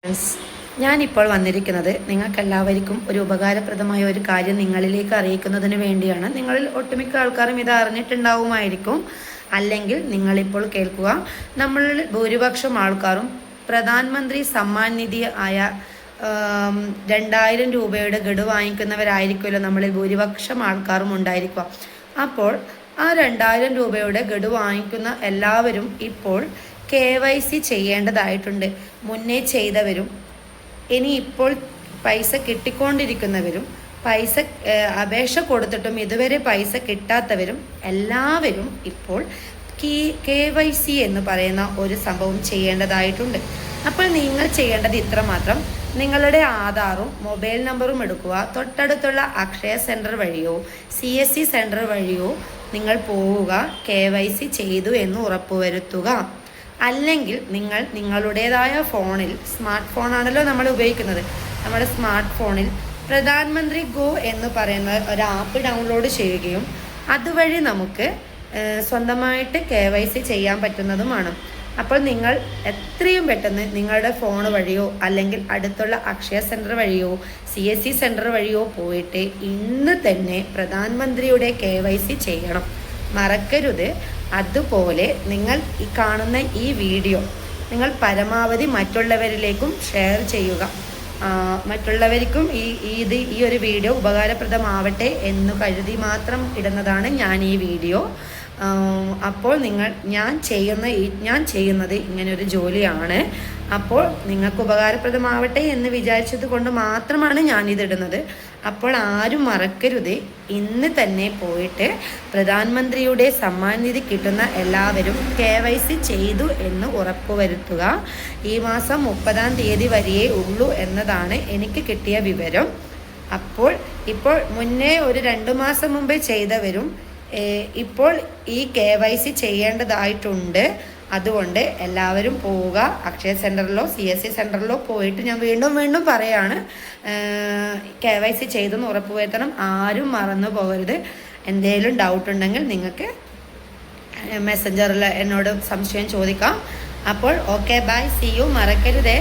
Friends, ഞാനിപ്പോൾ വന്നിരിക്കുന്നത് നിങ്ങൾക്കെല്ലാവർക്കും ഒരു ഉപകാരപ്രദമായ ഒരു കാര്യം നിങ്ങളിലേക്ക് അറിയിക്കുന്നതിന് വേണ്ടിയാണ്. നിങ്ങളിൽ ഒട്ടുമിക്ക ആൾക്കാരും ഇത് അറിഞ്ഞിട്ടുണ്ടാവുമായിരിക്കും. അല്ലെങ്കിൽ നിങ്ങളിപ്പോൾ കേൾക്കുക. നമ്മളിൽ ഭൂരിപക്ഷം ആൾക്കാരും പ്രധാനമന്ത്രി സമ്മാൻ നിധി ആയ 2000 രൂപയുടെ ഗഡു വാങ്ങിക്കുന്നവരായിരിക്കുമല്ലോ നമ്മളിൽ ഭൂരിപക്ഷം ആൾക്കാരും ഉണ്ടായിരിക്കുക. അപ്പോൾ ആ 2000 രൂപയുടെ ഗഡു വാങ്ങിക്കുന്ന എല്ലാവരും ഇപ്പോൾ KYC ചെയ്യേണ്ടതായിട്ടുണ്ട്. മുന്നേ ചെയ്തവരും ഇനി ഇപ്പോൾ പൈസ കിട്ടിക്കൊണ്ടിരിക്കുന്നവരും പൈസ അപേക്ഷ കൊടുത്തിട്ടും ഇതുവരെ പൈസ കിട്ടാത്തവരും എല്ലാവരും ഇപ്പോൾ KYC എന്ന് പറയുന്ന ഒരു സംഭവം ചെയ്യേണ്ടതായിട്ടുണ്ട്. അപ്പോൾ നിങ്ങൾ ചെയ്യേണ്ടത് ഇത്രമാത്രം: നിങ്ങളുടെ ആധാറും മൊബൈൽ നമ്പറും എടുക്കുക. തൊട്ടടുത്തുള്ള അക്ഷയ സെൻറ്റർ വഴിയോ CSC സെൻറ്റർ വഴിയോ നിങ്ങൾ പോവുക. KYC ചെയ്തു എന്ന് ഉറപ്പുവരുത്തുക. അല്ലെങ്കിൽ നിങ്ങൾ നിങ്ങളുടേതായ ഫോണിൽ, സ്മാർട്ട് ഫോണാണല്ലോ നമ്മൾ ഉപയോഗിക്കുന്നത്, നമ്മുടെ സ്മാർട്ട് ഫോണിൽ പ്രധാനമന്ത്രി ഗോ എന്ന് പറയുന്ന ഒരു ആപ്പ് ഡൗൺലോഡ് ചെയ്യുകയും അതുവഴി നമുക്ക് സ്വന്തമായിട്ട് KYC ചെയ്യാൻ പറ്റുന്നതുമാണ്. അപ്പോൾ നിങ്ങൾ എത്രയും പെട്ടെന്ന് നിങ്ങളുടെ ഫോൺ വഴിയോ അല്ലെങ്കിൽ അടുത്തുള്ള അക്ഷയ സെൻറ്റർ വഴിയോ CSC സെൻറ്റർ വഴിയോ പോയിട്ട് ഇന്ന് തന്നെ പ്രധാനമന്ത്രിയുടെ KYC ചെയ്യണം, മറക്കരുത്. അതുപോലെ നിങ്ങൾ ഈ കാണുന്ന ഈ വീഡിയോ നിങ്ങൾ പരമാവധി മറ്റുള്ളവരിലേക്കും ഷെയർ ചെയ്യുക. മറ്റുള്ളവർക്കും ഈ ഒരു വീഡിയോ ഉപകാരപ്രദമാവട്ടെ എന്ന് കരുതി മാത്രം ഇടുന്നതാണ് ഞാൻ ഈ വീഡിയോ. അപ്പോൾ ഞാൻ ചെയ്യുന്നത് ഇങ്ങനൊരു ജോലിയാണ്. അപ്പോൾ നിങ്ങൾക്ക് ഉപകാരപ്രദമാവട്ടെ എന്ന് വിചാരിച്ചത് കൊണ്ട് മാത്രമാണ് ഞാനിതിടുന്നത്. അപ്പോൾ ആരും മറക്കരുത്, ഇന്ന് തന്നെ പോയിട്ട് പ്രധാനമന്ത്രിയുടെ സമ്മാൻ നിധി കിട്ടുന്ന എല്ലാവരും KYC ചെയ്തു എന്ന് ഉറപ്പുവരുത്തുക. ഈ മാസം 30-ാം തീയതി വരെയേ ഉള്ളൂ എന്നതാണ് എനിക്ക് കിട്ടിയ വിവരം. ഇപ്പോൾ മുന്നേ ഒരു 2 മാസം മുമ്പേ ചെയ്തവരും ഇപ്പോൾ ഈ KYC ചെയ്യേണ്ടതായിട്ടുണ്ട്. അതുകൊണ്ട് എല്ലാവരും പോവുക. അക്ഷയ സെൻറ്ററിലോ CSC സെൻറ്ററിലോ പോയിട്ട് ഞാൻ വീണ്ടും പറയാണ്, KYC ചെയ്തെന്ന് ഉറപ്പുവരുത്തണം. ആരും മറന്നു പോകരുത്. എന്തെങ്കിലും ഡൗട്ട് ഉണ്ടെങ്കിൽ നിങ്ങൾക്ക് മെസ്സഞ്ചറിൽ എന്നോട് സംശയം ചോദിക്കാം. അപ്പോൾ ഓക്കെ, ബൈ, സി യു. മറക്കരുതേ.